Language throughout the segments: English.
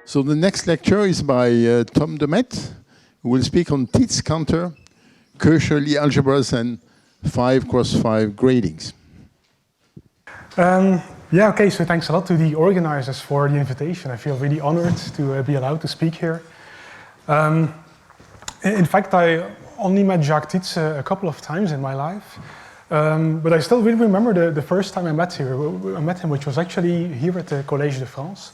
So the next lecture is by Tom de Medts, who will speak on Tits-Kantor-Koecher algebras and 5x5 gradings. Yeah, okay, so thanks a lot to the organizers for the invitation. I feel really honored to be allowed to speak here. In fact, I only met Jacques Tits a couple of times in my life, but I still really remember the first time I met him, which was actually here at the Collège de France.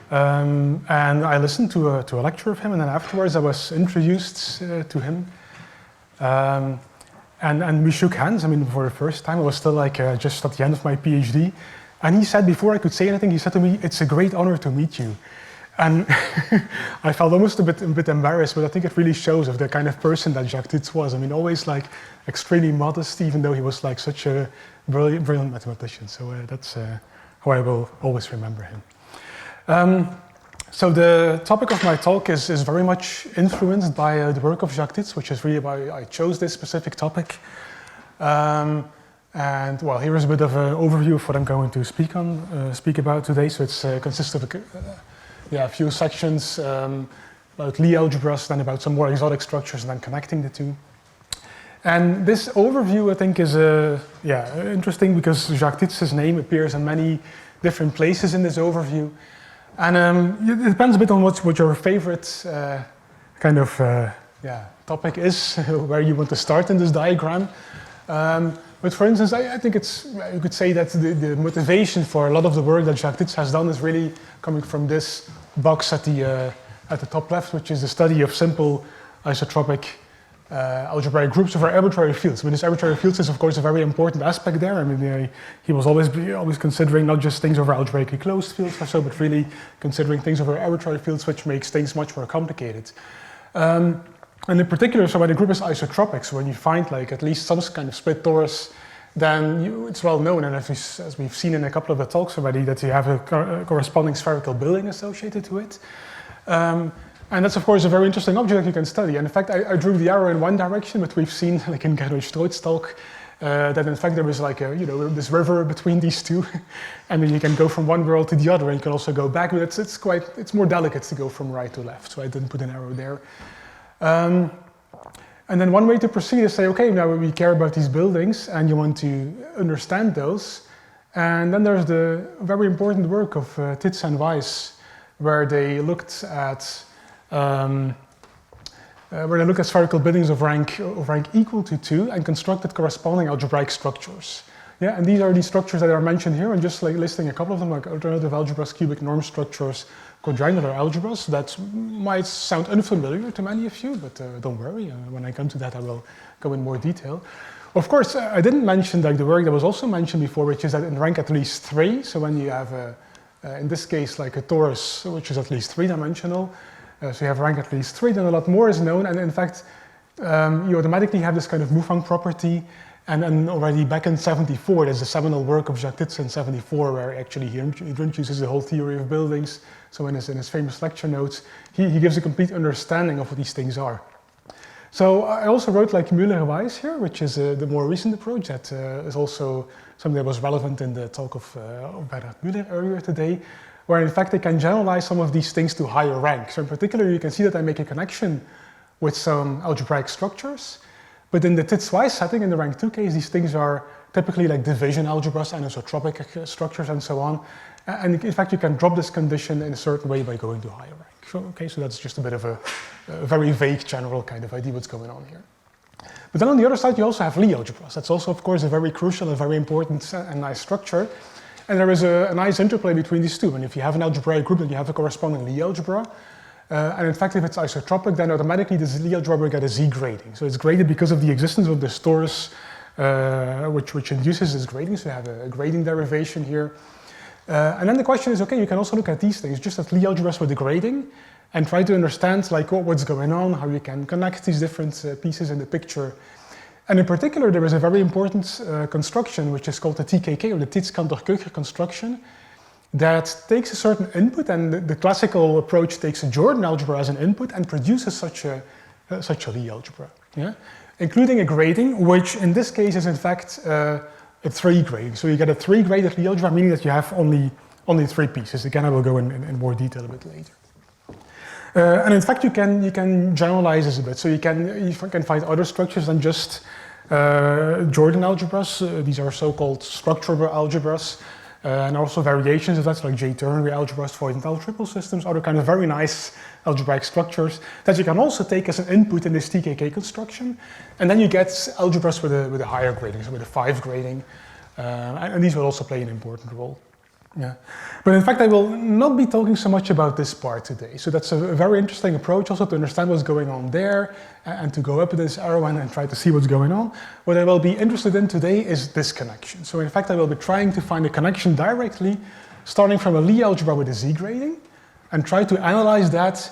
And I listened to a lecture of him, and then afterwards I was introduced to him. And we shook hands. I mean, for the first time, I was still like just at the end of my PhD. And he said, before I could say anything, he said to me, "It's a great honor to meet you." And I felt almost a bit embarrassed, but I think it really shows of the kind of person that Jacques Tits was. I mean, always like extremely modest, even though he was like such a brilliant mathematician. So that's how I will always remember him. So the topic of my talk is very much influenced by the work of Jacques Tits, which is really why I chose this specific topic. And well, here is a bit of an overview of what I'm going to speak about today. So it's consists of a few sections about Lie algebras, then about some more exotic structures, and then connecting the two. And this overview, I think, is interesting because Jacques Tits' name appears in many different places in this overview. And it depends a bit on what your favorite kind of topic is, where you want to start in this diagram. But for instance, I think you could say that the motivation for a lot of the work that Jacques Tits has done is really coming from this box at the top left, which is the study of simple isotropic algebraic groups over arbitrary fields. I mean, this arbitrary fields is of course a very important aspect there. I mean, he was always considering not just things over algebraically closed fields or so, but really considering things over arbitrary fields, which makes things much more complicated. And in particular, so when the group is isotropic, so when you find like at least some kind of split torus, then it's well known, and as we've seen in a couple of the talks already, that you have a corresponding spherical building associated to it. And that's of course a very interesting object that you can study. And in fact, I drew the arrow in one direction, but we've seen, like in Gerhard Stroit's talk, that in fact there is like this river between these two, and then you can go from one world to the other, and you can also go back. But it's more delicate to go from right to left, so I didn't put an arrow there. And then one way to proceed is say, okay, now we care about these buildings, and you want to understand those. And then there's the very important work of Tits and Weiss, where they looked at spherical buildings of rank equal to 2 and constructed corresponding algebraic structures. Yeah, and these are the structures that are mentioned here, and just like listing a couple of them, like alternative algebras, cubic norm structures, quadrangular algebras. That might sound unfamiliar to many of you, but don't worry, when I come to that I will go in more detail. Of course, I didn't mention like the work that was also mentioned before, which is that in rank at least 3, so when you have, in this case, like a torus, which is at least 3-dimensional, so you have rank at least 3, then a lot more is known, and in fact, you automatically have this kind of Moufang property. And already back in 1974, there's a seminal work of Jacques Tits in 1974, where actually he introduces the whole theory of buildings. So in his famous lecture notes, he gives a complete understanding of what these things are. So I also wrote like Müller-Weiss here, which is the more recent approach that is also something that was relevant in the talk of Bernard Müller earlier today, where in fact they can generalize some of these things to higher rank. So in particular, you can see that I make a connection with some algebraic structures. But in the Tits-Weiss setting, in the rank 2 case, these things are typically like division algebras, anisotropic structures, and so on. And in fact, you can drop this condition in a certain way by going to higher rank. So that's just a bit of a very vague general kind of idea what's going on here. But then on the other side, you also have Lie algebras. That's also, of course, a very crucial and very important and nice structure. And there is a nice interplay between these two. And if you have an algebraic group, then you have a corresponding Lie algebra. And in fact, if it's isotropic, then automatically this Lie algebra will get a Z grading. So it's graded because of the existence of this torus, which induces this grading. So you have a grading derivation here. And then the question is, okay, you can also look at these things, just at Lie algebras with the grading, and try to understand like what's going on, how you can connect these different pieces in the picture. And in particular, there is a very important construction, which is called the TKK, or the Tits-Kantor-Koecher construction, that takes a certain input, and the classical approach takes a Jordan algebra as an input and produces such a Lie algebra, yeah? Including a grading, which in this case is in fact a 3 grading. So you get a 3-graded Lie algebra, meaning that you have only 3 pieces. Again, I will go in more detail a bit later. And in fact, you can generalize this a bit. So you can find other structures than just Jordan algebras. These are so-called structurable algebras. And also variations of that, like J-ternary algebras, void and triple systems, other kind of very nice algebraic structures that you can also take as an input in this TKK construction. And then you get algebras with a higher grading, so with a 5 grading. And these will also play an important role. Yeah. But in fact, I will not be talking so much about this part today. So that's a very interesting approach also to understand what's going on there and to go up this arrow and try to see what's going on. What I will be interested in today is this connection. So in fact, I will be trying to find a connection directly starting from a Lie algebra with a Z grading and try to analyze that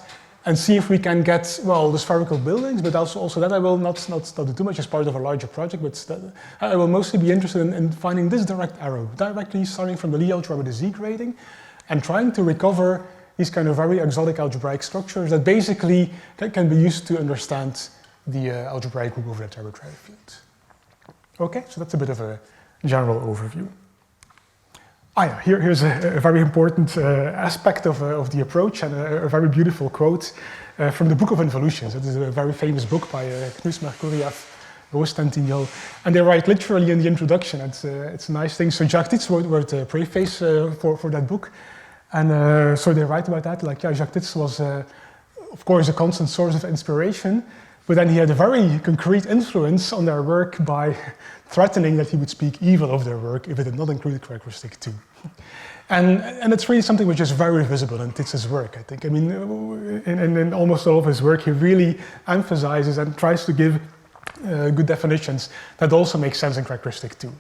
and see if we can get, well, the spherical buildings, but also that I will not do too much as part of a larger project, but I will mostly be interested in finding this direct arrow, directly starting from the Lie algebra with the Z grading, and trying to recover these kind of very exotic algebraic structures that basically can be used to understand the algebraic group over that arbitrary field. Okay, so that's a bit of a general overview. Yeah, here's a very important aspect of the approach and a very beautiful quote from the Book of Involutions. It is a very famous book by Knus Merkuriev, Roos and Tignol. And they write literally in the introduction. It's a nice thing. So Jacques Tits wrote a preface for that book. And so they write about that, like, yeah, Jacques Tits was, of course, a constant source of inspiration, but then he had a very concrete influence on their work by threatening that he would speak evil of their work if it did not include characteristic 2. And it's really something which is very visible in Tits' work, I think. I mean, in almost all of his work, he really emphasizes and tries to give good definitions that also make sense in characteristic 2.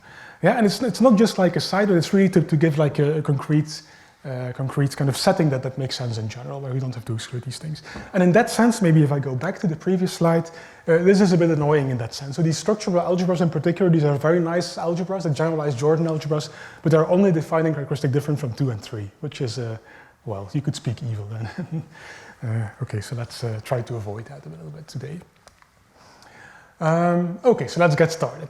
Yeah, and it's not just like a side, but it's really to give like a concrete kind of setting that makes sense in general, where we don't have to exclude these things. And in that sense, maybe if I go back to the previous slide, this is a bit annoying in that sense. So these structural algebras in particular, these are very nice algebras, the generalized Jordan algebras, but they're only defining characteristic different from 2 and 3, which is, well, you could speak evil then. Okay, so let's try to avoid that a little bit today. Okay, so let's get started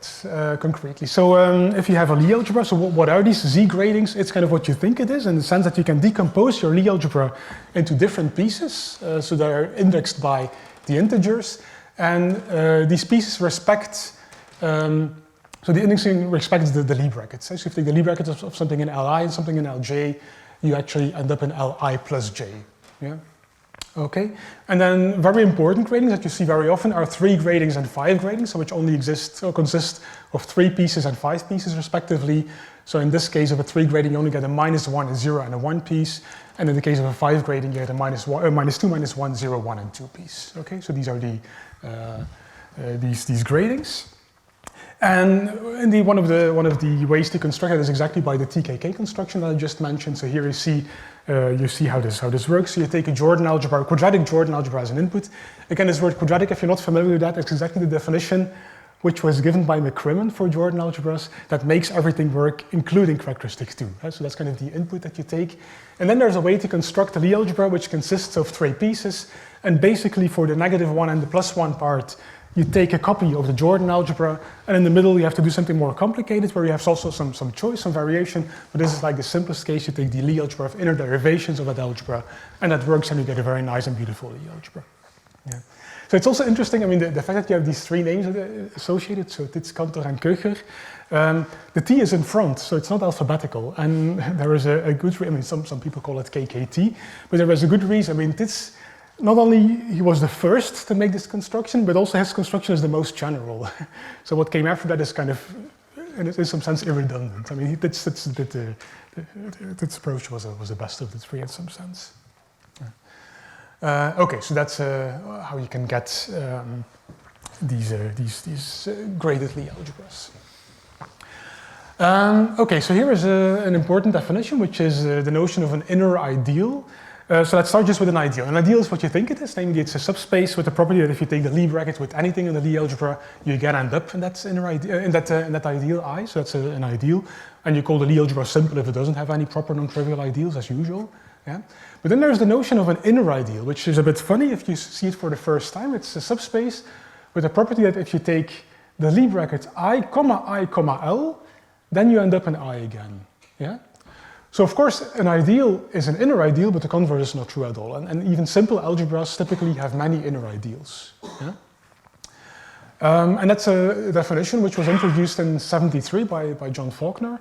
concretely. So if you have a Lie algebra, so what are these Z gradings? It's kind of what you think it is, in the sense that you can decompose your Lie algebra into different pieces, so they are indexed by the integers, and these pieces respect, so the indexing respects the Lie brackets. So if you take the Lie brackets of something in Li and something in Lj, you actually end up in Li plus j. Yeah. Okay, and then very important gradings that you see very often are 3 gradings and 5 gradings, so which only exist or consist of 3 pieces and 5 pieces respectively. So in this case of a 3 grading, you only get a -1, a 0, and a 1 piece, and in the case of a 5 grading, you get a -2, -1, 0, 1, and 2 piece. Okay, so these are these gradings. And indeed, one of the ways to construct it is exactly by the TKK construction that I just mentioned. So here you see how this works. So you take a Jordan algebra, a quadratic Jordan algebra as an input. Again, this word quadratic, if you're not familiar with that, it's exactly the definition which was given by McCrimmon for Jordan algebras that makes everything work, including characteristics 2. So that's kind of the input that you take. And then there's a way to construct a Lie algebra which consists of 3 pieces. And basically for the -1 and the +1 part, you take a copy of the Jordan algebra, and in the middle you have to do something more complicated where you have also some choice, some variation, but this is like the simplest case. You take the Lie algebra of inner derivations of that algebra, and that works, and you get a very nice and beautiful Lie algebra. Yeah. So it's also interesting, I mean, the fact that you have these 3 names associated, so Tits-Kantor and Koecher, the T is in front, so it's not alphabetical, and there is a good reason, I mean, some people call it KKT, but there is a good reason. I mean, Tits, not only he was the first to make this construction, but also his construction is the most general. So what came after that is kind of, in some sense, irredundant. I mean, Tits' approach was the best of the 3 in some sense. Okay, so that's how you can get these graded Lie algebras. Okay, so here is an important definition, which is the notion of an inner ideal. So let's start just with an ideal. An ideal is what you think it is, namely it's a subspace with the property that if you take the Lie bracket with anything in the Lie algebra, you again end up in that inner ideal, in that ideal I. So that's an ideal, and you call the Lie algebra simple if it doesn't have any proper non-trivial ideals as usual. Yeah. But then there's the notion of an inner ideal, which is a bit funny if you see it for the first time. It's a subspace with a property that if you take the Lie bracket I, L, then you end up in I again. Yeah. So of course, an ideal is an inner ideal, but the converse is not true at all. And even simple algebras typically have many inner ideals. Yeah? And that's a definition which was introduced in '73 by John Faulkner.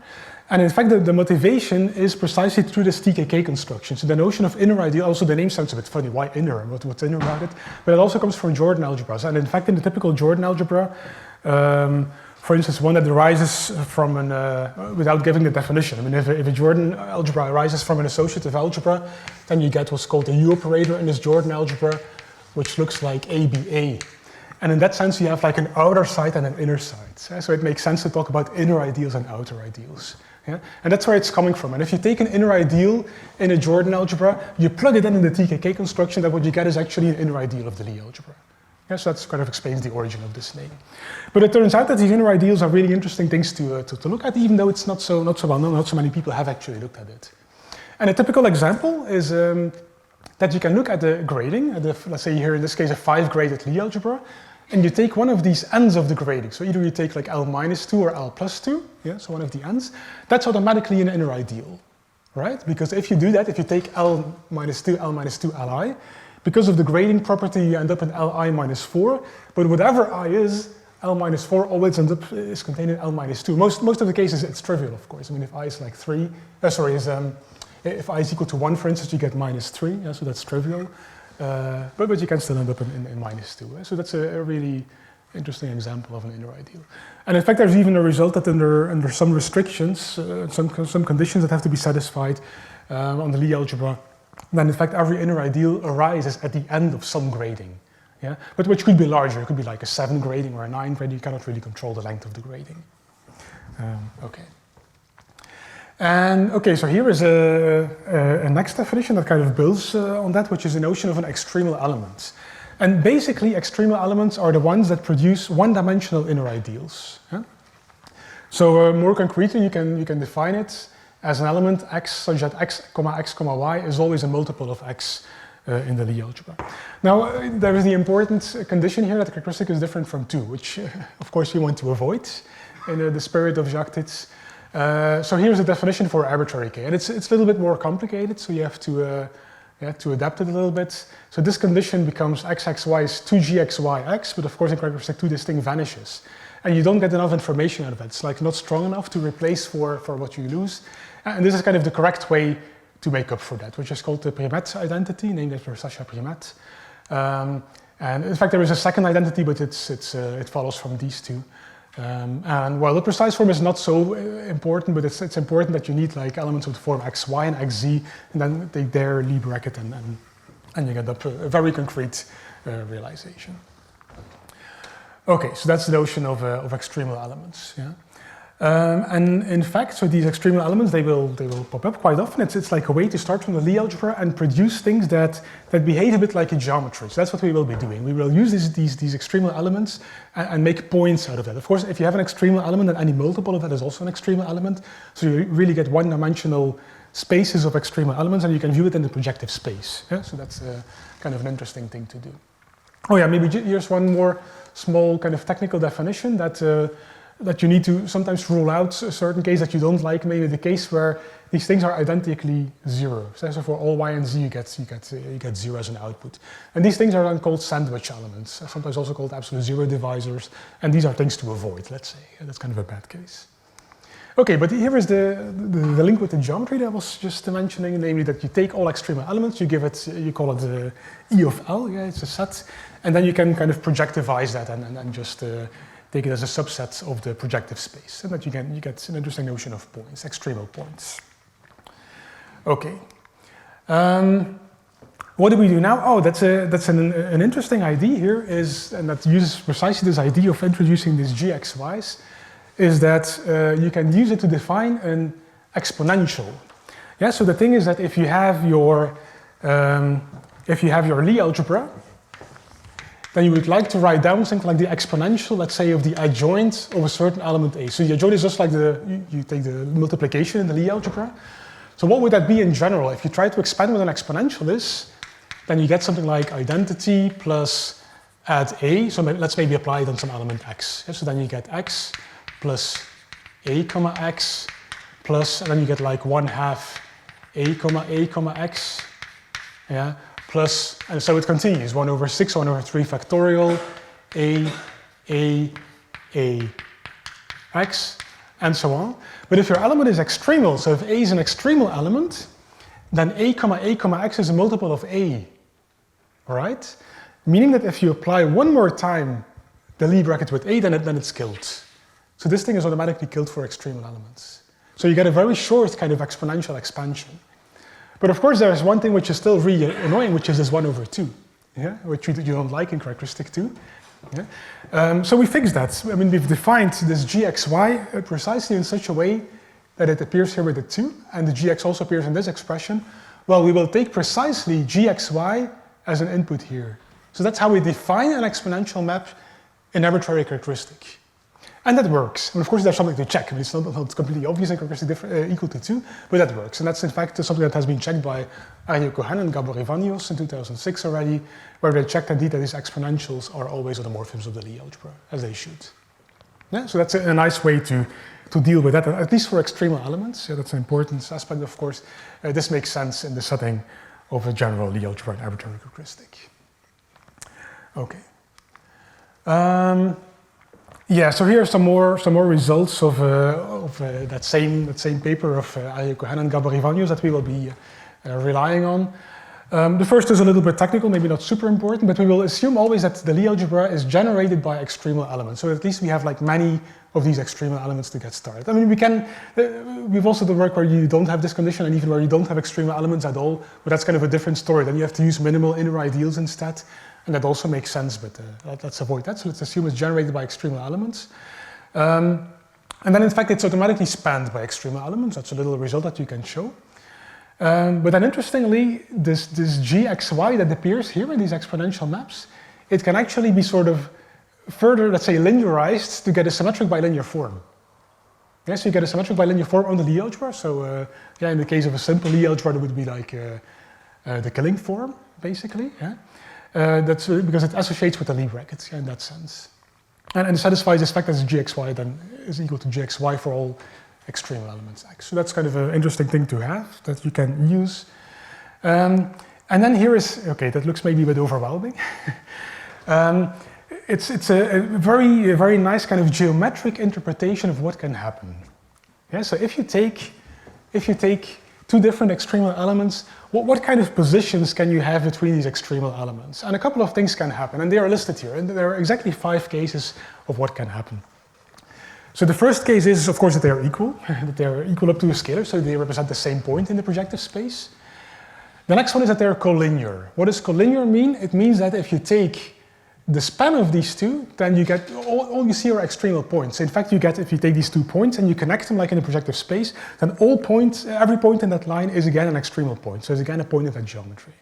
And in fact, the motivation is precisely through this TKK construction. So the notion of inner ideal, also the name sounds a bit funny, why inner, what's inner about it? But it also comes from Jordan algebras. And in fact, in the typical Jordan algebra, for instance, one that arises from without giving the definition. I mean, if a Jordan algebra arises from an associative algebra, then you get what's called a U operator in this Jordan algebra, which looks like ABA. And in that sense, you have like an outer side and an inner side. So it makes sense to talk about inner ideals and outer ideals. Yeah? And that's where it's coming from. And if you take an inner ideal in a Jordan algebra, you plug it in the TKK construction, then what you get is actually an inner ideal of the Lie algebra. Yeah, so that kind of explains the origin of this name. But it turns out that these inner ideals are really interesting things to look at, even though it's not so well known, not so many people have actually looked at it. And a typical example is that you can look at the grading, let's say here in this case a 5-graded Lie algebra, and you take one of these ends of the grading. So either you take like L-2 or L+2, yeah, so one of the ends, that's automatically an inner ideal, right? Because if you do that, if you take L-2, L-2 Li, because of the grading property, you end up in Li-4, but whatever I is, L-4 always ends up is contained in L-2. Most of the cases it's trivial, of course. I mean, if I is like 3, if I is equal to 1, for instance, you get -3, yeah, so that's trivial. But you can still end up in -2. So that's a really interesting example of an inner ideal. And in fact, there's even a result that under some restrictions, some conditions that have to be satisfied on the Lie algebra, then in fact every inner ideal arises at the end of some grading. Yeah? But which could be larger, it could be like a 7 grading or a 9 grading, you cannot really control the length of the grading. Okay. And okay, so here is a next definition that kind of builds on that, which is the notion of an extremal element. And basically, extremal elements are the ones that produce one-dimensional inner ideals. Yeah? So more concretely, you can define it as an element x such that x, y is always a multiple of x in the Lie algebra. Now, there is the important condition here that the characteristic is different from 2, which of course you want to avoid in the spirit of Jacques Tits. So here's a definition for arbitrary k, and it's a little bit more complicated, so you have to adapt it a little bit. So this condition becomes xxy is 2gxyx, but of course in characteristic 2 this thing vanishes. And you don't get enough information out of it. It's like not strong enough to replace for what you lose. And this is kind of the correct way to make up for that, which is called the Medts identity, named after Sacha Medts. And in fact there is a second identity, but it follows from these two. And while the precise form is not so important, but it's important that you need like elements of the form xy and xz, and then take their Lie bracket and you get up a very concrete realization. Okay, so that's the notion of extremal elements. Yeah? And in fact, so these extremal elements, they will pop up quite often. It's like a way to start from the Lie algebra and produce things that behave a bit like a geometry. So that's what we will be doing. We will use these extremal elements and make points out of that. Of course, if you have an extremal element, then any multiple of that is also an extremal element. So you really get one-dimensional spaces of extremal elements, and you can view it in the projective space. Yeah? So that's kind of an interesting thing to do. Oh yeah, maybe here's one more small kind of technical definition that you need to sometimes rule out a certain case that you don't like, maybe the case where these things are identically 0. So for all y and z you get 0 as an output. And these things are then called sandwich elements, sometimes also called absolute zero divisors, and these are things to avoid, let's say. That's kind of a bad case. Okay, but here is the link with the geometry that I was just mentioning, namely that you take all extremal elements, you call it E of L, yeah, it's a set, and then you can kind of projectivize that and just take it as a subset of the projective space, and that you get an interesting notion of points, extremal points. Okay. What do we do now? Oh, that's an interesting idea here, and that uses precisely this idea of introducing these gxy's, is that you can use it to define an exponential. Yeah, so the thing is that if you have your Lie algebra, then you would like to write down something like the exponential, let's say, of the adjoint of a certain element A. So the adjoint is just like you take the multiplication in the Lie algebra. So what would that be in general? If you try to expand what an exponential is, then you get something like identity plus add A. So let's maybe apply it on some element x. Yeah, so then you get x plus a comma x plus, and then you get like 1/2 a comma x, yeah, plus, and so it continues, 1 over 6, 1 over 3 factorial, a, x, and so on. But if your element is extremal, so if a is an extremal element, then a comma x is a multiple of a, all right? Meaning that if you apply one more time the Lie bracket with a, then it's killed. So this thing is automatically killed for extremal elements. So you get a very short kind of exponential expansion. But of course, there's one thing which is still really annoying, which is this 1 over 2, yeah? Which you don't like in characteristic 2. Yeah? So we fixed that. I mean, we've defined this gxy precisely in such a way that it appears here with the 2, and the gx also appears in this expression. Well, we will take precisely gxy as an input here. So that's how we define an exponential map in arbitrary characteristic. And that works. And of course, there's something to check. I mean, it's not completely obvious in characteristic equal to 2, but that works. And that's in fact something that has been checked by Tits-Kantor-Koecher and Algebras in 2006 already, where they checked indeed that these exponentials are always automorphisms of the Lie algebra, as they should. Yeah, so that's a nice way to deal with that, at least for extremal elements. Yeah, that's an important aspect, of course. This makes sense in the setting of a general Lie algebra and arbitrary characteristic. Okay. Yeah, so here are some more results of that same paper of Tits-Kantor-Koecher and Algebras that we will be relying on. The first is a little bit technical, maybe not super important, but we will assume always that the Lie algebra is generated by extremal elements. So at least we have like many of these extremal elements to get started. I mean, we've also done work where you don't have this condition and even where you don't have extremal elements at all, but that's kind of a different story. Then you have to use minimal inner ideals instead. And that also makes sense, but let's avoid that. So let's assume it's generated by extremal elements. And then in fact, it's automatically spanned by extremal elements. That's a little result that you can show. But then interestingly, this gxy that appears here in these exponential maps, it can actually be sort of further, let's say, linearized to get a symmetric bilinear form. Yeah, so you get a symmetric bilinear form on the Lie algebra. So yeah, in the case of a simple Lie algebra, it would be like the killing form, basically. Yeah? That's because it associates with the Lie brackets, yeah, in that sense. And it satisfies this fact that gxy then is equal to gxy for all extremal elements x. So that's kind of an interesting thing to have that you can use. And then here is, okay, that looks maybe a bit overwhelming. It's a very nice kind of geometric interpretation of what can happen. Yeah, so if you take two different extremal elements, what kind of positions can you have between these extremal elements? And a couple of things can happen, and they are listed here. And there are exactly 5 cases of what can happen. So the first case is, of course, that they are equal, that they are equal up to a scalar, so they represent the same point in the projective space. The next one is that they are collinear. What does collinear mean? It means that if you take the span of these two, then you get, all you see are extremal points. In fact, you get, if you take these 2 points and you connect them like in a projective space, then every point in that line is again an extremal point. So it's again a point of that geometry.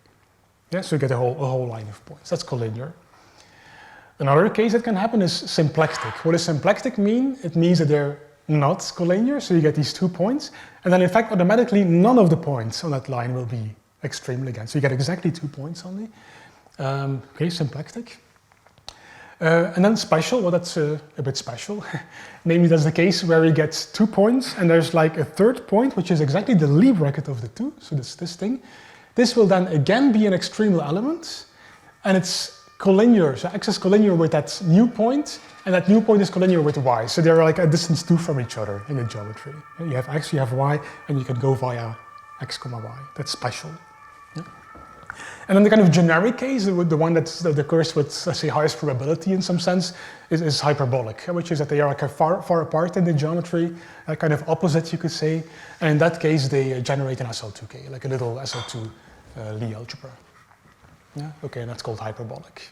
Yeah, so you get a whole line of points. That's collinear. Another case that can happen is symplectic. What does symplectic mean? It means that they're not collinear, so you get these 2 points, and then in fact, automatically, none of the points on that line will be extremal again. So you get exactly 2 points only. Okay, symplectic. And then special, well, that's a bit special. Namely, that's the case where you get 2 points and there's like a third point, which is exactly the Lie bracket of the 2. So this thing. This will then again be an extremal element, and it's collinear. So x is collinear with that new point, and that new point is collinear with y. So they're like a distance 2 from each other in the geometry. You have x, you have y, and you can go via x, y. That's special. Yeah. And then the kind of generic case, the one that occurs with, let's say, highest probability in some sense, is hyperbolic, which is that they are like far apart in the geometry, kind of opposite, you could say. And in that case, they generate an SL2K, like a little SL2 Lie algebra. Yeah, okay, and that's called hyperbolic.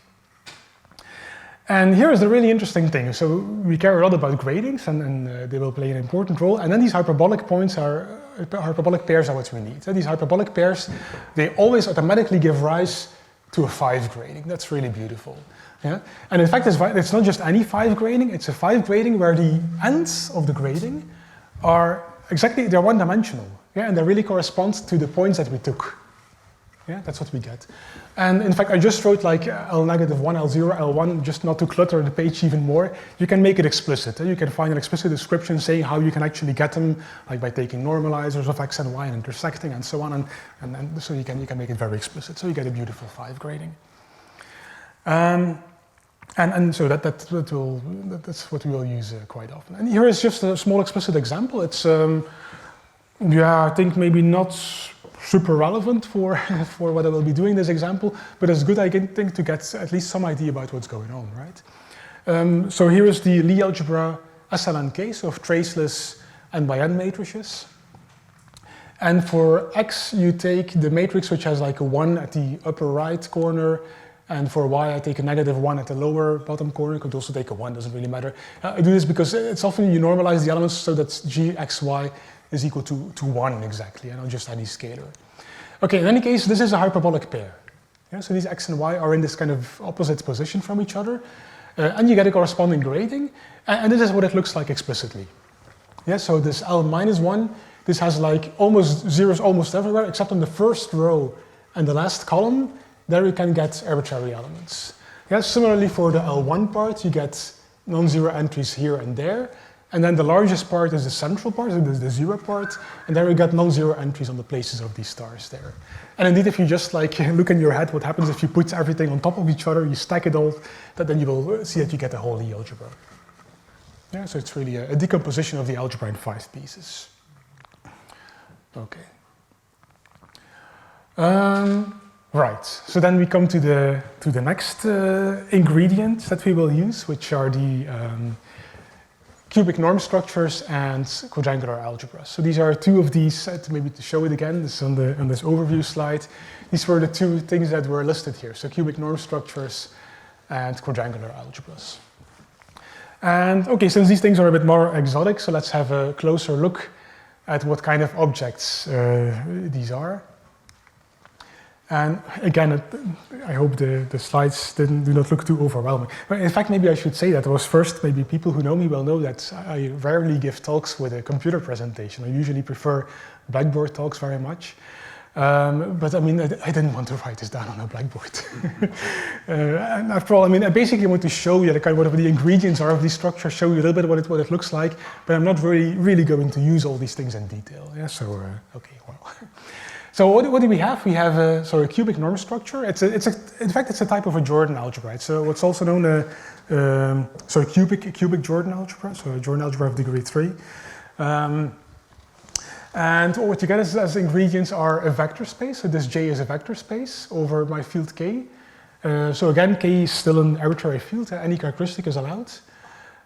And here is the really interesting thing. So we care a lot about gradings, and they will play an important role. And then these hyperbolic points hyperbolic pairs are what we need. So these hyperbolic pairs, they always automatically give rise to a 5 grading. That's really beautiful. Yeah? And in fact, it's not just any 5 grading, it's a 5 grading where the ends of the grading are exactly, they're one-dimensional. Yeah? And they really correspond to the points that we took. Yeah, that's what we get. And in fact, I just wrote like L negative 1, L0, L1, just not to clutter the page even more. You can make it explicit. You can find an explicit description saying how you can actually get them, like by taking normalizers of x and y and intersecting and so on. And so you can make it very explicit. So you get a beautiful 5 grading. And so that's what we will use quite often. And here is just a small explicit example. It's, yeah, I think maybe not super relevant for what I will be doing this example, but it's good, I think, to get at least some idea about what's going on, right? So here is the Lie algebra SLN case of traceless n by n matrices. And for x, you take the matrix which has like a 1 at the upper right corner, and for y, I take a negative 1 at the lower bottom corner. You could also take a 1, doesn't really matter. I do this because it's often you normalize the elements so that gxy is equal to 1 exactly, and not just any scalar. Okay, in any case, this is a hyperbolic pair. Yeah, so these x and y are in this kind of opposite position from each other, and you get a corresponding grading, and this is what it looks like explicitly. Yeah, so this L minus 1, this has like almost zeros almost everywhere, except on the first row and the last column. There you can get arbitrary elements. Yeah, similarly for the L1 part, you get non-zero entries here and there. And then the largest part is the central part, so the 0 part. And there you get non-zero entries on the places of these stars there. And indeed, if you just like look in your head what happens if you put everything on top of each other, you stack it all, then you will see that you get a whole Lie algebra. Yeah, so it's really a decomposition of the algebra in 5 pieces. Okay. Right, so then we come to the next ingredient that we will use, which are the cubic norm structures and quadrangular algebras. So these are 2 of these, maybe to show it again, this is on this overview slide. These were the 2 things that were listed here, so cubic norm structures and quadrangular algebras. And okay, since these things are a bit more exotic, so let's have a closer look at what kind of objects these are. And again, I hope the slides do not look too overwhelming. But in fact, maybe I should say that first, maybe people who know me will know that I rarely give talks with a computer presentation. I usually prefer Blackboard talks very much. But I mean, I didn't want to write this down on a blackboard. And after all, I mean, I basically want to show you the kind of what the ingredients are of these structures, show you a little bit what it looks like, but I'm not really going to use all these things in detail. Yeah, so, okay, well. So what do we have? We have a cubic norm structure. In fact, it's a type of a Jordan algebra. It's what's also known as a cubic Jordan algebra, so a Jordan algebra of degree 3. And what you get as ingredients are a vector space. So this J is a vector space over my field K. So again, K is still an arbitrary field. Any characteristic is allowed.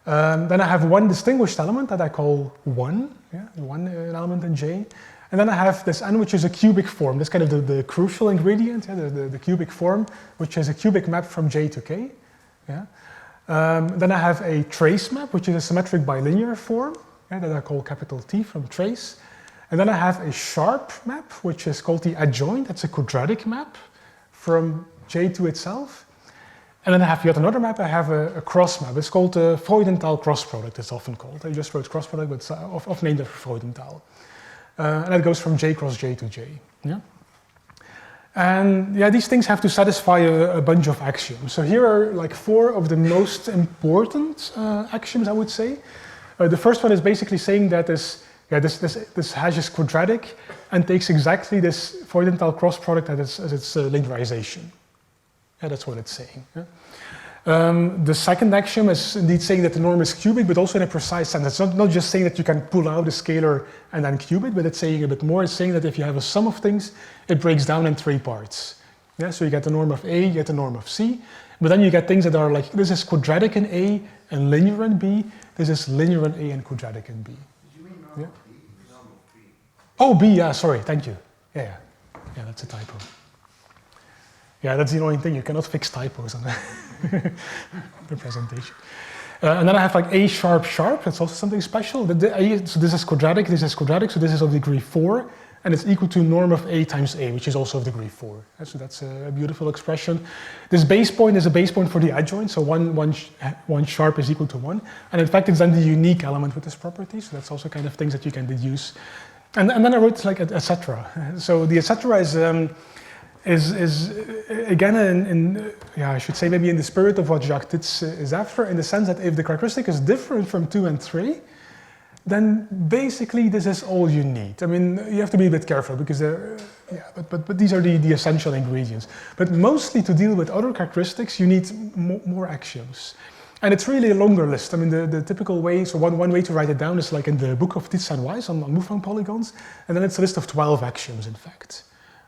Then I have one distinguished element that I call 1. Yeah, one element in J. And then I have this n, which is a cubic form. That's kind of the crucial ingredient, yeah, the cubic form, which is a cubic map from J to K. Yeah. Then I have a trace map, which is a symmetric bilinear form, yeah, that I call capital T from trace. And then I have a sharp map, which is called the adjoint. That's a quadratic map from J to itself. And then I have yet another map. I have a cross map. It's called the Freudenthal cross product, it's often called. I just wrote cross product, but it's often named after Freudenthal. And it goes from J cross J to J. Yeah? And yeah, these things have to satisfy a bunch of axioms. So here are like 4 of the most important axioms, I would say. The first one is basically saying that this hash is quadratic and takes exactly this Freudenthal cross product as its linearization. Yeah, that's what it's saying. Yeah? The second axiom is indeed saying that the norm is cubic, but also in a precise sense. It's not just saying that you can pull out a scalar and then cube it, but it's saying a bit more. It's saying that if you have a sum of things, it breaks down in 3 parts. Yeah, so you get the norm of A, you get the norm of C, but then you get things that are like, this is quadratic in A and linear in B, this is linear in A and quadratic in B. Did you mean norm of B? Norm of B. Oh, B, yeah, sorry, thank you. Yeah, that's a typo. Yeah, that's the annoying thing, you cannot fix typos on the presentation. And then I have like A sharp sharp, that's also something special. So this is quadratic, so this is of degree 4, and it's equal to norm of A times A, which is also of degree 4. So that's a beautiful expression. This base point is a base point for the adjoint, so one sharp is equal to 1. And in fact, it's then the unique element with this property, so that's also kind of things that you can deduce. And then I wrote like etc. So the etc is is again yeah, I should say maybe in the spirit of what Jacques Tits is after, in the sense that if the characteristic is different from 2 and 3, then basically this is all you need. I mean, you have to be a bit careful because but these are the essential ingredients. But mostly to deal with other characteristics, you need more axioms. And it's really a longer list. I mean, the typical way, so one way to write it down is like in the book of Tits and Weiss on Moufang polygons, and then it's a list of 12 axioms, in fact.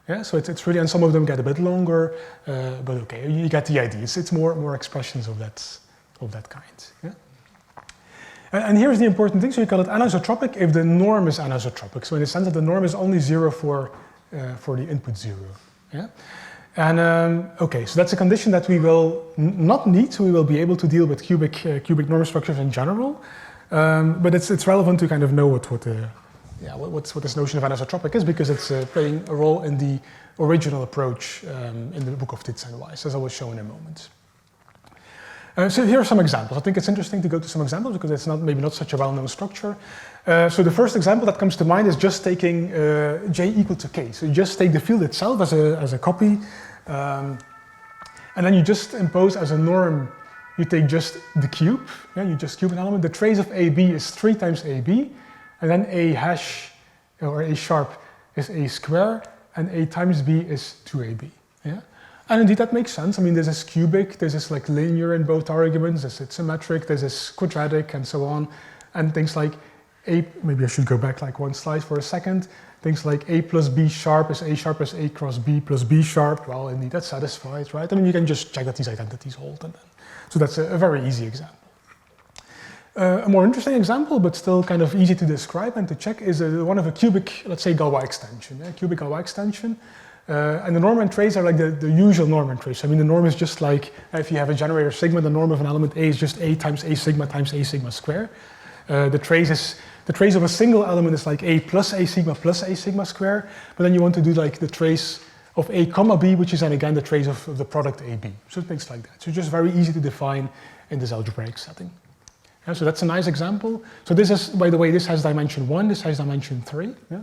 Yeah, so it's really, and some of them get a bit longer, but okay, you get the idea. It's more expressions of that kind. Yeah? And here's the important thing, so you call it anisotropic if the norm is anisotropic. So in the sense that the norm is only 0 for the input 0. Yeah? And okay, so that's a condition that we will not need, so we will be able to deal with cubic norm structures in general. But it's relevant to kind of know what this notion of anisotropic is, because it's playing a role in the original approach in the book of Tits and Weiss, as I will show in a moment. So here are some examples. I think it's interesting to go to some examples because it's maybe not such a well-known structure. So the first example that comes to mind is just taking j equal to k. So you just take the field itself as a copy, and then you just impose as a norm, you take just the cube, yeah, you just cube an element. The trace of AB is 3 times AB, and then A hash or A sharp is A square, and A times B is 2AB. Yeah? And indeed that makes sense. I mean, this is cubic, this is like linear in both arguments, this is symmetric, this is quadratic, and so on. And things like A, maybe I should go back like one slide for a second. Things like A plus B sharp is A cross B plus B sharp. Well, indeed that's satisfied, right? I mean, you can just check that these identities hold. And then, so that's a very easy example. A more interesting example, but still kind of easy to describe and to check, is one of a cubic, let's say, Galois extension. Yeah? Cubic Galois extension. And the norm and trace are like the usual norm and trace. I mean, the norm is just like, if you have a generator sigma, the norm of an element A is just A times A sigma square. The trace of a single element is like A plus A sigma square. But then you want to do like the trace of A comma B, which is then again the trace of the product AB. So things like that. So just very easy to define in this algebraic setting. Yeah, so that's a nice example. So this is, by the way, this has dimension 1, this has dimension 3. Yeah?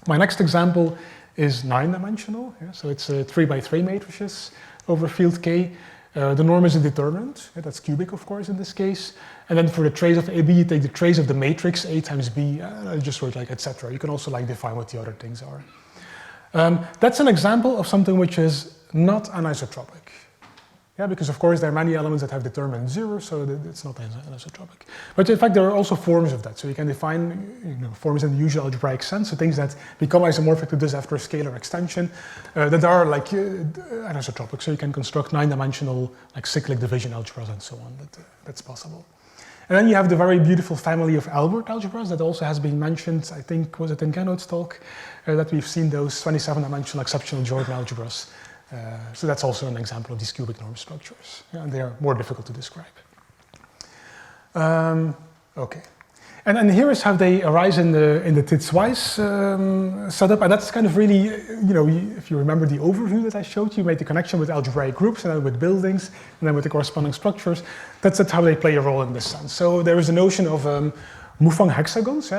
My next example is 9-dimensional, yeah? So it's 3 by 3 matrices over field K. The norm is a determinant, yeah? That's cubic of course in this case. And then for the trace of AB, you take the trace of the matrix A times B, just sort of like etc. You can also like define what the other things are. That's an example of something which is not anisotropic. Yeah, because of course there are many elements that have determinant 0, so it's not anisotropic. But in fact there are also forms of that. So you can define forms in the usual algebraic sense, so things that become isomorphic to this after a scalar extension, that are like anisotropic. So you can construct 9-dimensional like cyclic division algebras and so on. That's possible. And then you have the very beautiful family of Albert algebras that also has been mentioned, I think, was it in Genoud's talk, that we've seen those 27-dimensional exceptional Jordan algebras. So that's also an example of these cubic norm structures, and they are more difficult to describe. Okay, and here is how they arise in the Tits-Weiss setup, and that's kind of really, if you remember the overview that I showed you, made the connection with algebraic groups and then with buildings and then with the corresponding structures. That's how they play a role in this sense. So there is a notion of Moufang hexagons,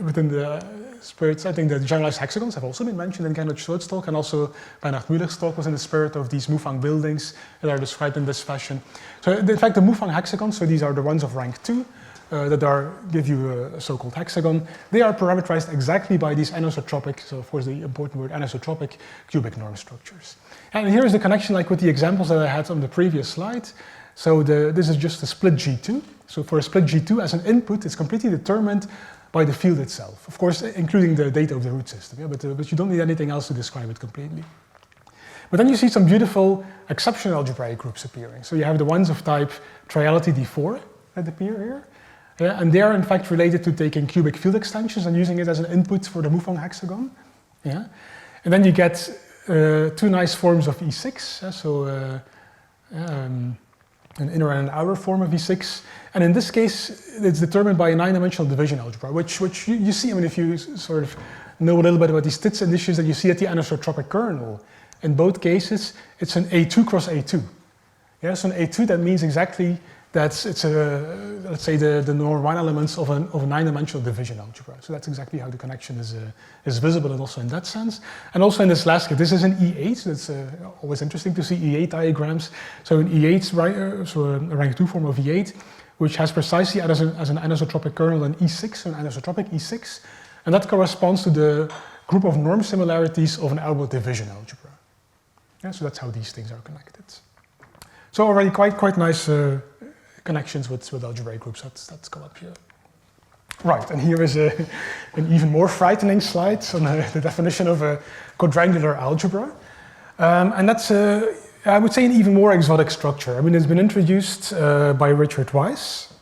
within the spirits. I think the generalized hexagons have also been mentioned in Genoud's talk, and also Bernard Müller's talk was in the spirit of these Moufang buildings that are described in this fashion. So in fact the Moufang hexagons, so these are the ones of rank 2, that give you a so-called hexagon. They are parametrized exactly by these anisotropic, so of course the important word anisotropic cubic norm structures. And here is the connection like with the examples that I had on the previous slide. So this is just a split G2. So for a split G2 as an input, it's completely determined by the field itself, of course, including the data of the root system, yeah? But you don't need anything else to describe it completely. But then you see some beautiful exceptional algebraic groups appearing. So you have the ones of type triality D4 that appear here, yeah? And they are in fact related to taking cubic field extensions and using it as an input for the Moufang hexagon. Yeah? And then you get 2 nice forms of E6, yeah? So an inner and an outer form of E6. And in this case, it's determined by a 9-dimensional division algebra, which you see, I mean, if you sort of know a little bit about these Tits indices, that you see at the anisotropic kernel. In both cases, it's an A2 cross A2. Yeah, so an A2, that means exactly let's say the norm 1 elements of a 9-dimensional division algebra. So that's exactly how the connection is visible, and also in that sense. And also in this last case, this is an E8, so it's always interesting to see E8 diagrams. So an E8, so a rank 2 form of E8, which has precisely as an anisotropic kernel an E6, so an anisotropic E6, and that corresponds to the group of norm similarities of an Albert division algebra. Yeah, so that's how these things are connected. So already quite nice connections with algebraic groups that's come up here. Right, and here is an even more frightening slide on the definition of a quadrangular algebra. And that's, I would say, an even more exotic structure. I mean, it's been introduced by Richard Weiss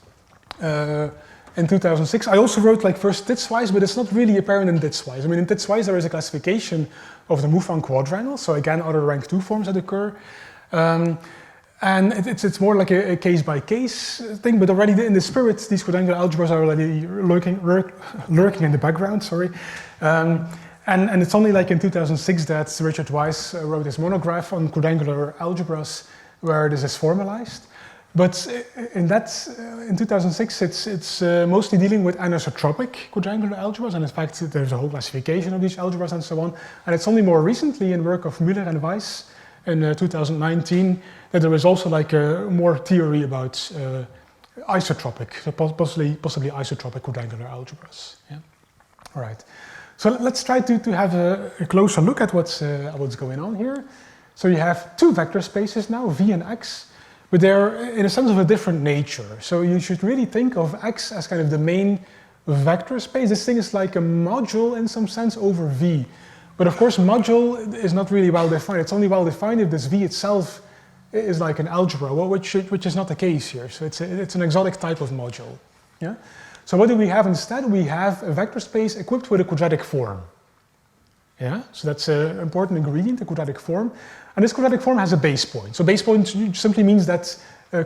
in 2006. I also wrote first Tits-Weiss, but it's not really apparent in Tits-Weiss. I mean, in Tits-Weiss there is a classification of the Moufang quadrangle, so again, other rank 2 forms that occur. And it's more like a case-by-case thing, but already in the spirit, these quadrangular algebras are already lurking in the background, sorry. And it's only in 2006 that Richard Weiss wrote this monograph on quadrangular algebras where this is formalized. But in 2006, it's mostly dealing with anisotropic quadrangular algebras, and in fact, there's a whole classification of these algebras and so on. And it's only more recently in work of Müller and Weiss in 2019 that there is also more theory about isotropic, so possibly isotropic quadrangular algebras. Yeah. All right. So let's try to have a closer look at what's going on here. So you have two vector spaces now, V and X, but they're in a sense of a different nature. So you should really think of X as kind of the main vector space. This thing is like a module in some sense over V. But of course, module is not really well defined. It's only well defined if this V itself is like an algebra, which is not the case here. So it's an exotic type of module. Yeah. So what do we have instead? We have a vector space equipped with a quadratic form. Yeah. So that's an important ingredient, the quadratic form. And this quadratic form has a base point. So base point simply means that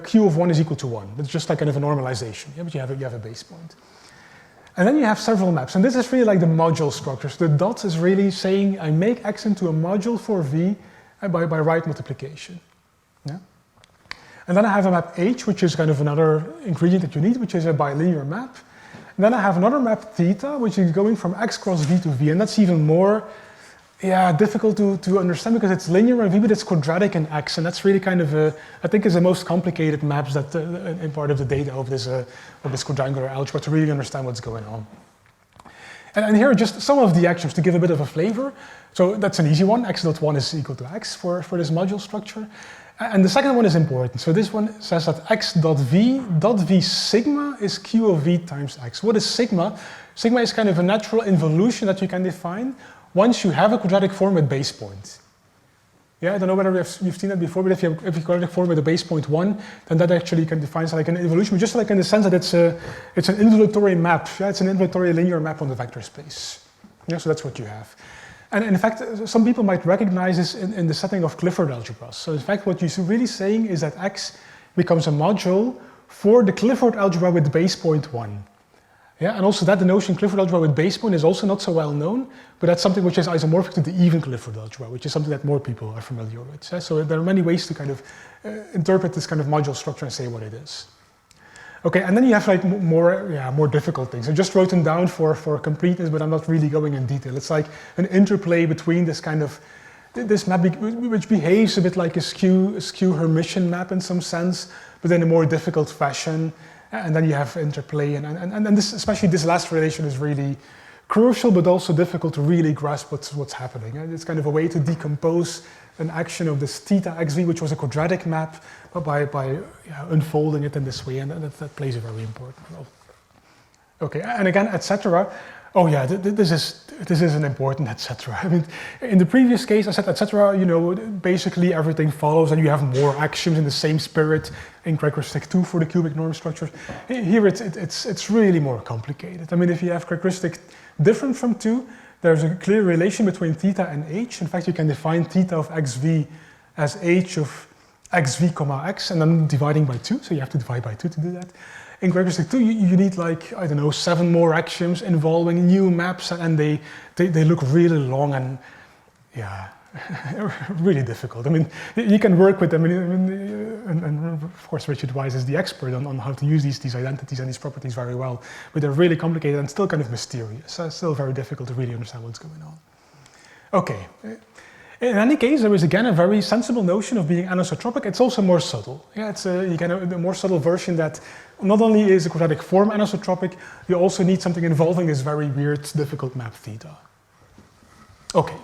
Q of 1 is equal to 1. That's just like kind of a normalization. Yeah, but you have a base point. And then you have several maps, and this is really like the module structure. So the dot is really saying I make X into a module for V by right multiplication. Yeah? And then I have a map H, which is kind of another ingredient that you need, which is a bilinear map. And then I have another map theta, which is going from X cross V to V, and that's even more difficult to understand because it's linear in V, but it's quadratic in X, and that's really kind of I think is the most complicated maps that in part of the data of this quadrangular algebra to really understand what's going on. And here are just some of the actions to give a bit of a flavor. So that's an easy one. X dot 1 is equal to X for this module structure. And the second one is important. So this one says that X dot V sigma is Q of V times X. What is sigma? Sigma is kind of a natural involution that you can define once you have a quadratic form with base point. Yeah, I don't know whether you've seen that before, but if you have a quadratic form with a base point 1, then that actually can define like an involution, just like in the sense that it's an involutory map. Yeah, it's an involutory linear map on the vector space. Yeah, so that's what you have. And in fact, some people might recognize this in the setting of Clifford algebras. So in fact, what you're really saying is that X becomes a module for the Clifford algebra with base point 1. Yeah, and also that the notion Clifford algebra with base point is also not so well known, but that's something which is isomorphic to the even Clifford algebra, which is something that more people are familiar with. Yeah? So there are many ways to kind of interpret this kind of module structure and say what it is. Okay, and then you have like more difficult things. I just wrote them down for completeness, but I'm not really going in detail. It's like an interplay between this kind of this map which behaves a bit like a skew Hermitian map in some sense, but in a more difficult fashion. And then you have interplay, and this, especially this last relation is really crucial, but also difficult to really grasp what's happening. And it's kind of a way to decompose an action of this theta xv, which was a quadratic map, by unfolding it in this way, and that plays a very important role. Okay, and again, etc. Oh yeah, this is an important etc. I mean, in the previous case, I said etc. You know, basically everything follows, and you have more axioms in the same spirit in characteristic 2 for the cubic norm structures. Here it's really more complicated. I mean, if you have characteristic different from 2, there's a clear relation between theta and h. In fact, you can define theta of xv as h of xv comma x, and then dividing by 2. So you have to divide by 2 to do that. In characteristic 2, you need like, I don't know, 7 more axioms involving new maps, and they look really long, and yeah, really difficult. I mean, you can work with them, and of course Richard Weiss is the expert on how to use these identities and these properties very well, but they're really complicated and still kind of mysterious. So it's still very difficult to really understand what's going on. Okay. In any case, there is again a very sensible notion of being anisotropic. It's also more subtle. Yeah, it's you get a more subtle version that not only is the quadratic form anisotropic, you also need something involving this very weird, difficult map theta. Okay,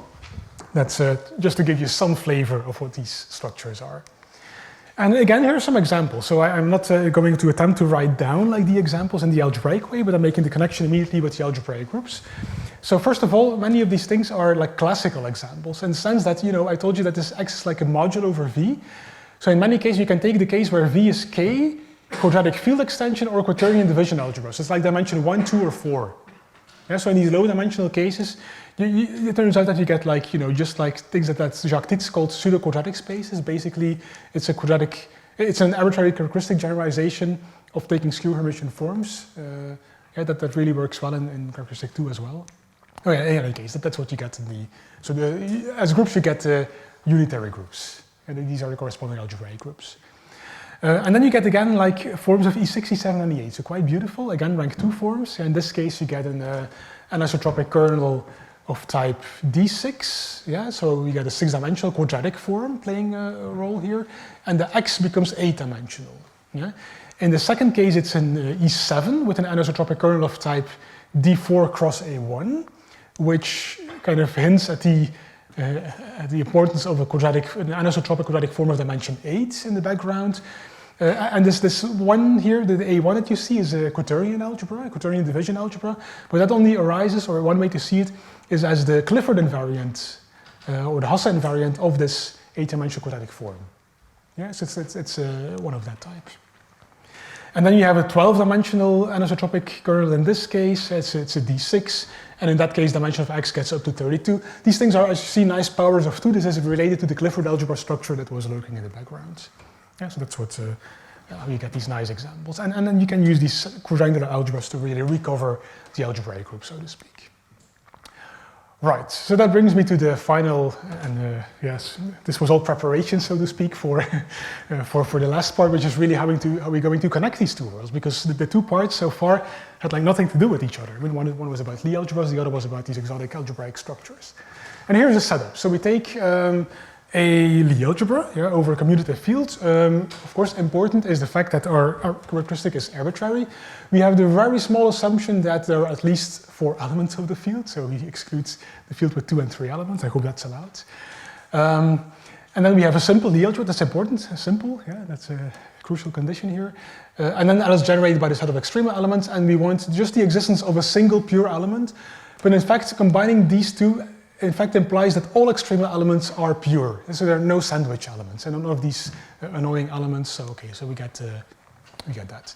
that's just to give you some flavor of what these structures are. And again, here are some examples. So I'm not going to attempt to write down like the examples in the algebraic way, but I'm making the connection immediately with the algebraic groups. So first of all, many of these things are like classical examples in the sense that, I told you that this X is like a module over V. So in many cases, you can take the case where V is K, quadratic field extension, or quaternion division algebra. So it's like dimension 1, 2, or 4. Yeah, so in these low dimensional cases, it turns out that you get like, just like things that Jacques Tits called pseudo-quadratic spaces. Basically, it's an arbitrary characteristic generalization of taking skew Hermitian forms. That really works well in characteristic 2 as well. Oh yeah, in any case, that's what you get in as groups you get unitary groups. And these are the corresponding algebraic groups. And then you get again like forms of E6, E7, and E8. So quite beautiful. Again, rank 2 forms. In this case, you get an isotropic kernel of type D6. Yeah, so we get a 6-dimensional quadratic form playing a role here, and the X becomes 8-dimensional. Yeah. In the second case, it's an E7 with an anisotropic kernel of type D4 cross A1, which kind of hints at the importance of an anisotropic quadratic form of dimension 8 in the background. And this one here, the A1 that you see, is a quaternion algebra, a quaternion division algebra, but that only arises, or one way to see it, is as the Clifford invariant, or the Hasse invariant of this 8-dimensional quadratic form. Yes, it's one of that type. And then you have a 12-dimensional anisotropic kernel in this case, it's a D6, and in that case dimension of X gets up to 32. These things are, as you see, nice powers of 2. This is related to the Clifford algebra structure that was lurking in the background. Yeah, so that's what how you get these nice examples. And then you can use these quadrangular algebras to really recover the algebraic group, so to speak. Right, so that brings me to the final, and yes, this was all preparation, so to speak, for the last part, which is really how we're going to connect these two worlds, because the two parts so far had like nothing to do with each other. I mean, one was about Lie algebras, the other was about these exotic algebraic structures. And here's the setup. So we take a Lie algebra over a commutative field. Of course, important is the fact that our characteristic is arbitrary. We have the very small assumption that there are at least 4 elements of the field, so we exclude the field with 2 and 3 elements. I hope that's allowed. And then we have a simple Lie algebra. That's important, simple. Yeah, that's a crucial condition here. And then L is generated by the set of extremal elements, and we want just the existence of a single pure element. But in fact, combining these two in fact implies that all extremal elements are pure. And so there are no sandwich elements and none of these annoying elements. So okay, so we get that.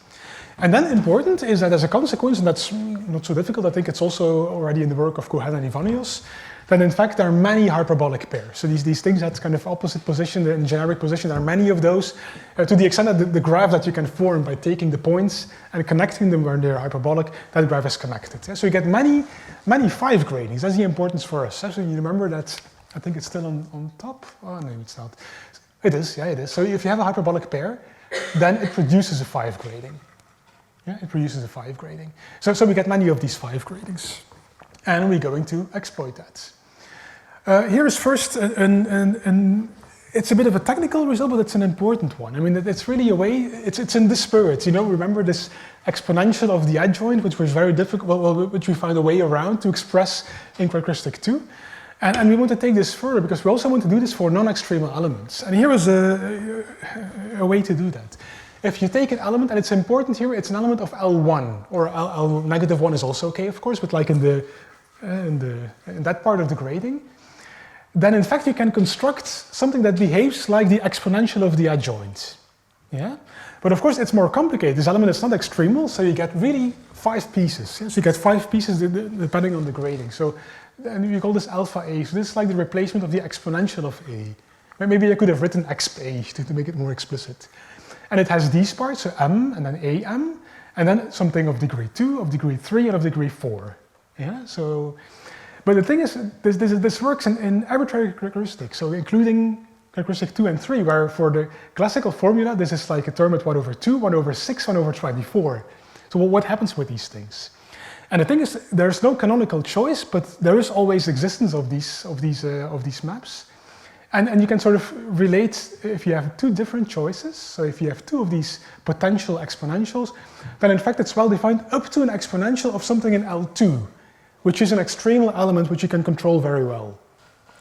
And then important is that as a consequence, and that's not so difficult, I think it's also already in the work of Cohen and Ivanios, that in fact there are many hyperbolic pairs. So these things that kind of opposite position, in generic position, there are many of those, to the extent that the graph that you can form by taking the points and connecting them where they're hyperbolic, that graph is connected. So you get many 5 gradings. That's the importance for us. So you remember that, I think it's still on top. Oh no, it's not. It is, yeah, it is. So if you have a hyperbolic pair, then it produces a 5 grading. Yeah, it produces a 5 grading. So we get many of these 5 gradings. And we're going to exploit that. Here is first, it's a bit of a technical result, but it's an important one. I mean, it's really a way, it's in this spirit, remember this exponential of the adjoint, which was very difficult, well, which we found a way around to express in characteristic 2. And we want to take this further, because we also want to do this for non-extremal elements. And here is a way to do that. If you take an element, and it's important here, it's an element of L1, or L negative 1 is also okay, of course, but like in that part of the grading, then in fact you can construct something that behaves like the exponential of the adjoint. Yeah? But of course it's more complicated. This element is not extremal, so you get really 5 pieces. Yeah? So you get 5 pieces depending on the grading. So and we call this alpha A. So this is like the replacement of the exponential of A. Maybe I could have written exp A to make it more explicit. And it has these parts, so m and then am, and then something of degree 2, of degree 3, and of degree 4. Yeah, so, But the thing is, this works in arbitrary characteristics, so including characteristic 2 and 3, where for the classical formula, this is like a term at 1 over 2, 1 over 6, 1 over 24. So what happens with these things? And the thing is, there's no canonical choice, but there is always existence of these maps. And you can sort of relate if you have two different choices. So if you have two of these potential exponentials, then in fact it's well defined up to an exponential of something in L2, which is an extremal element which you can control very well.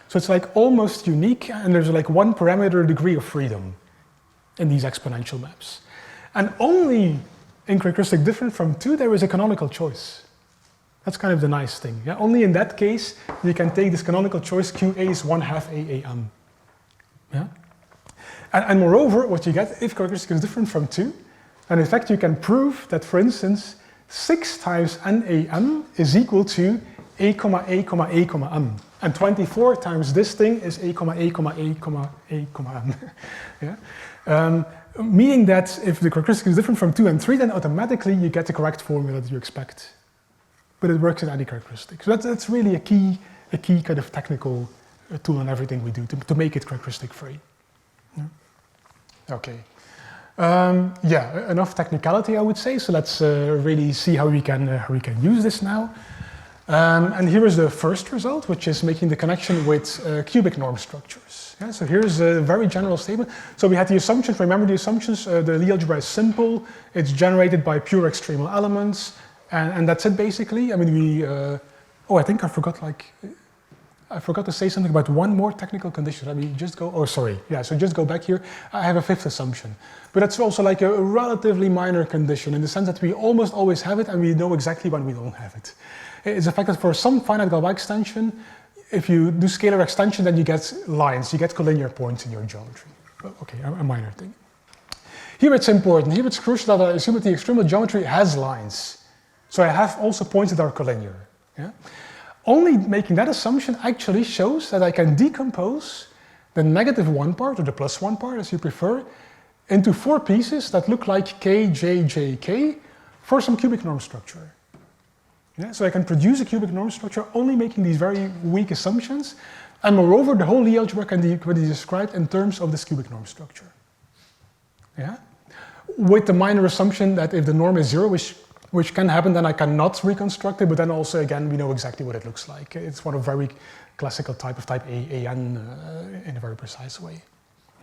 So it's like almost unique, and there's like one parameter degree of freedom in these exponential maps. And only in characteristic different from 2 there is a canonical choice. That's kind of the nice thing. Yeah? Only in that case you can take this canonical choice QA is 1/2 AAM. Yeah? And moreover, what you get if characteristic is different from 2, and in fact you can prove that, for instance, 6 times NAM is equal to A, A, A, M. And 24 times this thing is A, A, A, M. Yeah? Meaning that if the characteristic is different from 2 and 3, then automatically you get the correct formula that you expect. But it works in any characteristic. So that's really a key kind of technical tool in everything we do to make it characteristic free. Yeah? Okay. Yeah, enough technicality, I would say. So let's really see how we can use this now. And here is the first result, which is making the connection with cubic norm structures. Yeah, so here's a very general statement. So we had the assumptions. Remember the assumptions? The Lie algebra is simple. It's generated by pure extremal elements, and that's it basically. I mean, we. Oh, I think I forgot to say something about one more technical condition. I mean, just go. Oh, sorry. Yeah. So just go back here. I have a fifth assumption, but that's also like a relatively minor condition in the sense that we almost always have it, and we know exactly when we don't have it. It's the fact that for some finite Galois extension, if you do scalar extension, then you get lines, you get collinear points in your geometry. Okay, a minor thing. Here it's important, here it's crucial that I assume that the extremal geometry has lines. So I have also points that are collinear. Yeah? Only making that assumption actually shows that I can decompose the -1 part, or the +1 part as you prefer, into 4 pieces that look like K, J, J, K for some cubic norm structure. Yeah, so I can produce a cubic norm structure only making these very weak assumptions, and moreover the whole Lie algebra can be described in terms of this cubic norm structure. Yeah? With the minor assumption that if the norm is 0, which can happen, then I cannot reconstruct it, but then also again we know exactly what it looks like. It's one of very classical type of type AN in a very precise way.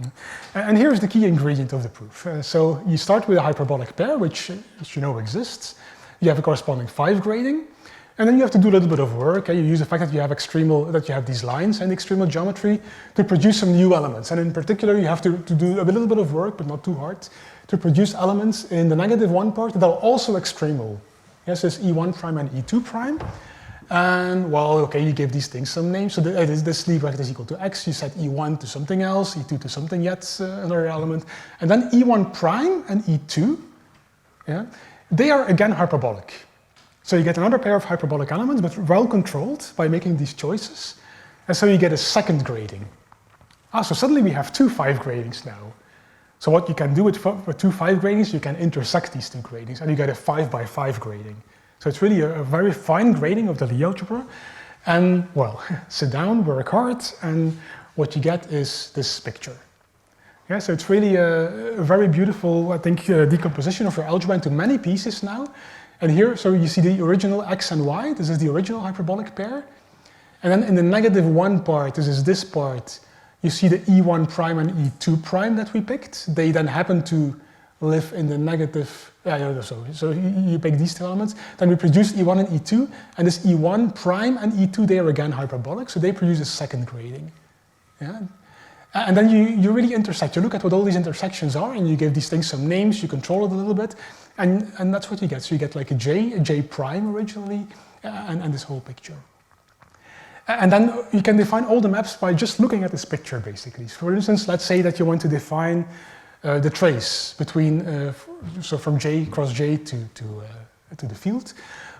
Yeah? And here's the key ingredient of the proof. So you start with a hyperbolic pair, which you know exists. You have a corresponding 5 grading, and then you have to do a little bit of work. You use the fact that you have these lines and extremal geometry to produce some new elements. And in particular, you have to do a little bit of work, but not too hard, to produce elements in the -1 part that are also extremal. Yes, there's E1 prime and E2 prime. And well, okay, you give these things some names. So this Lie bracket is equal to X. You set E1 to something else, E2 to something yet, another element. And then E1 prime and E2, yeah, they are again hyperbolic. So you get another pair of hyperbolic elements, but well controlled by making these choices. And so you get a second grading. So suddenly we have 2 5 gradings now. So what you can do with 2 5 gradings, you can intersect these 2 gradings, and you get a 5 by 5 grading. So it's really a very fine grading of the Lie algebra. And well, sit down, work hard, and what you get is this picture. Yeah, so it's really a very beautiful, I think, decomposition of your algebra into many pieces now. And here, so you see the original X and Y, this is the original hyperbolic pair. And then in the -1 part, this is this part, you see the E1 prime and E2 prime that we picked. They then happen to live in the negative, so you pick these 2 elements. Then we produce E1 and E2, and this E1 prime and E2, they are again hyperbolic, so they produce a second grading. Yeah? And then you really intersect. You look at what all these intersections are, and you give these things some names, you control it a little bit, and that's what you get. So you get like a J prime originally, and this whole picture. And then you can define all the maps by just looking at this picture, basically. So for instance, let's say that you want to define the trace between, so from J cross J to the field.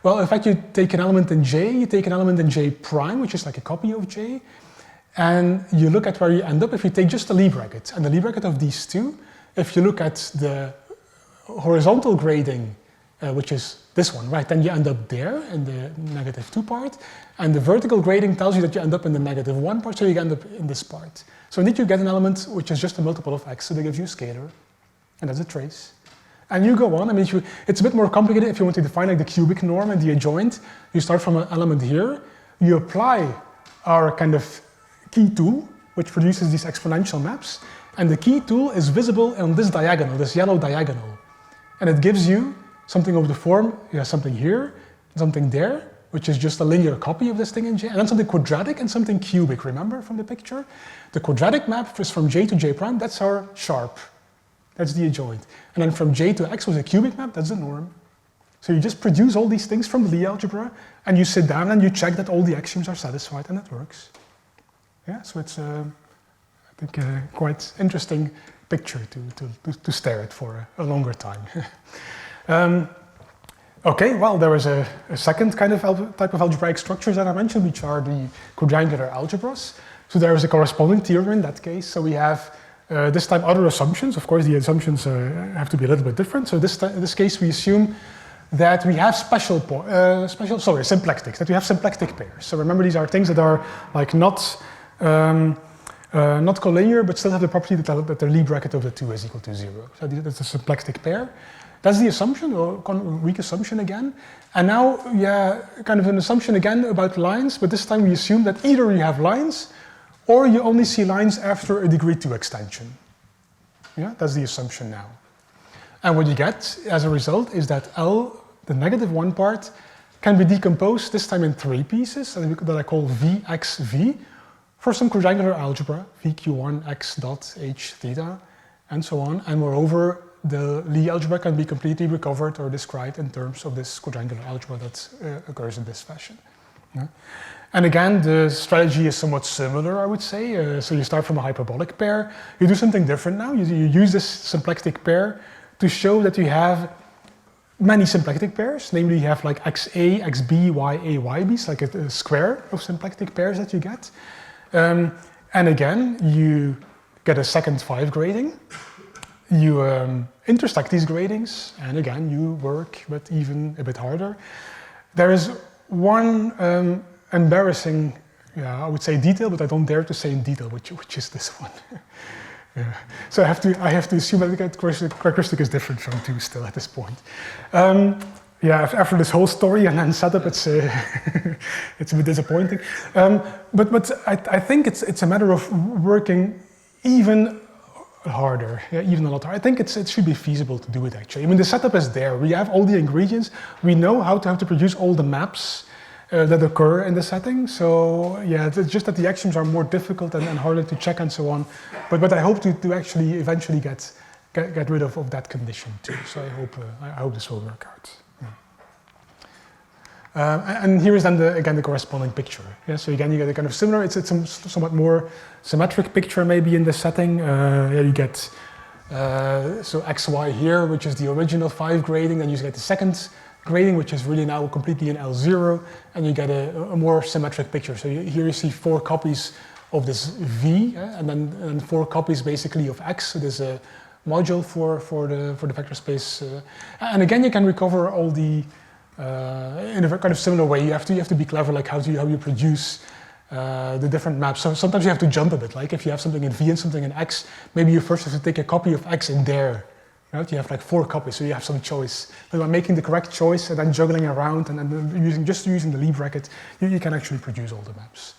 Well, in fact, you take an element in J, you take an element in J prime, which is like a copy of J, and you look at where you end up if you take just the Lie bracket. And the Lie bracket of these 2, if you look at the horizontal grading which is this one, right? Then you end up there in the -2 part, and the vertical grading tells you that you end up in the -1 part, so you end up in this part. So indeed you get an element which is just a multiple of x, so that gives you a scalar, and that's a trace. And you go on, I mean, it's a bit more complicated if you want to define like the cubic norm and the adjoint. You start from an element here, you apply our kind of key tool, which produces these exponential maps, and the key tool is visible on this diagonal, this yellow diagonal. And it gives you something of the form, you have something here, something there, which is just a linear copy of this thing in J, and then something quadratic and something cubic, remember from the picture? The quadratic map is from J to J prime, that's our sharp. That's the adjoint. And then from J to X was a cubic map, that's the norm. So you just produce all these things from the Lie algebra, and you sit down and you check that all the axioms are satisfied, and it works. Yeah, so it's, I think, a quite interesting picture to stare at for a longer time. Okay, well, there is a second kind of type of algebraic structures that I mentioned, which are the quadrangular algebras. So there is a corresponding theorem in that case. So we have this time other assumptions. Of course, the assumptions have to be a little bit different. So in this case, we assume that we have symplectics, that we have symplectic pairs. So remember, these are things that are like not collinear, but still have the property that the Lie bracket of the two is equal to 0. So that's a symplectic pair. That's the assumption, or weak assumption again. And now, yeah, kind of an assumption again about lines, but this time we assume that either you have lines, or you only see lines after a degree 2 extension. Yeah, that's the assumption now. And what you get as a result is that L, the -1 part, can be decomposed this time in 3 pieces that I call VXV for some quadrangular algebra, VQ1 x dot h theta, and so on. And moreover, the Lie algebra can be completely recovered or described in terms of this quadrangular algebra that occurs in this fashion. Yeah. And again, the strategy is somewhat similar, I would say. So you start from a hyperbolic pair. You do something different now. You use this symplectic pair to show that you have many symplectic pairs. Namely, you have like XA, XB, YA, YB, like a square of symplectic pairs that you get. And again, you get a second 5 grading. You intersect these gradings, and again, you work, but even a bit harder. There is one embarrassing, I would say detail, but I don't dare to say in detail, which is this one. Yeah. So I have to assume that the characteristic is different from 2 still at this point. Yeah, after this whole story and then setup, it's it's a bit disappointing. But I think it's a matter of working even harder, yeah, even a lot harder. I think it should be feasible to do it actually. I mean, the setup is there. We have all the ingredients. We know how to produce all the maps that occur in the setting. So yeah, it's just that the axioms are more difficult and harder to check and so on. But I hope to actually eventually get rid of that condition too. So I hope this will work out. And here is then again the corresponding picture. Yeah, so again you get a kind of similar. It's a somewhat more symmetric picture maybe in the setting. Yeah, you get so XY here, which is the original 5 grading, and you get the second grading, which is really now completely in L0, and you get a more symmetric picture. So here you see 4 copies of this V, and then 4 copies basically of X. So there's a module for the vector space, and again you can recover all the in a kind of similar way. You have to be clever, like how you produce the different maps. So sometimes you have to jump a bit. Like if you have something in V and something in X, maybe you first have to take a copy of X in there. Right? You have like 4 copies, so you have some choice. But by making the correct choice and then juggling around and then using the Lie bracket, you can actually produce all the maps.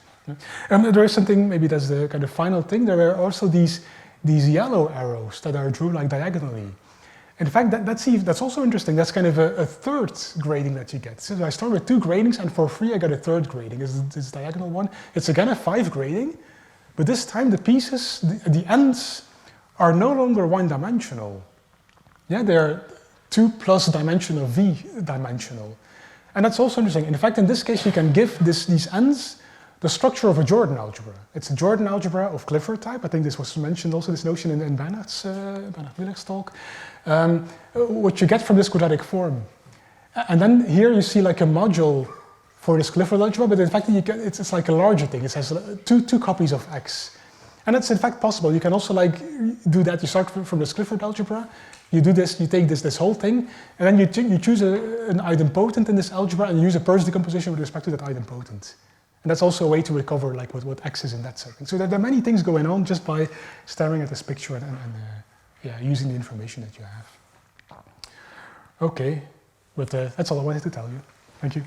There is something, maybe that's the kind of final thing. There are also these yellow arrows that are drew like diagonally. In fact, that's also interesting. That's kind of a third grading that you get. So I start with 2 gradings, and for free I get a third grading. This diagonal one. It's again a 5 grading, but this time the pieces, the ends, are no longer 1-dimensional. Yeah, they're 2 plus dimensional V dimensional. And that's also interesting. In fact, in this case, you can give these ends the structure of a Jordan algebra. It's a Jordan algebra of Clifford type. I think this was mentioned also, this notion in Bernhard-Willig's talk. What you get from this quadratic form. And then here you see like a module for this Clifford algebra, but in fact it's like a larger thing. It has two copies of X. And that's in fact possible. You can also like do that. You start from this Clifford algebra, You do this, you take this whole thing, and then you choose an idempotent in this algebra, and you use a Peirce decomposition with respect to that idempotent. And that's also a way to recover like what X is in that circuit. So there are many things going on just by staring at this picture and yeah, using the information that you have. Okay, but that's all I wanted to tell you. Thank you.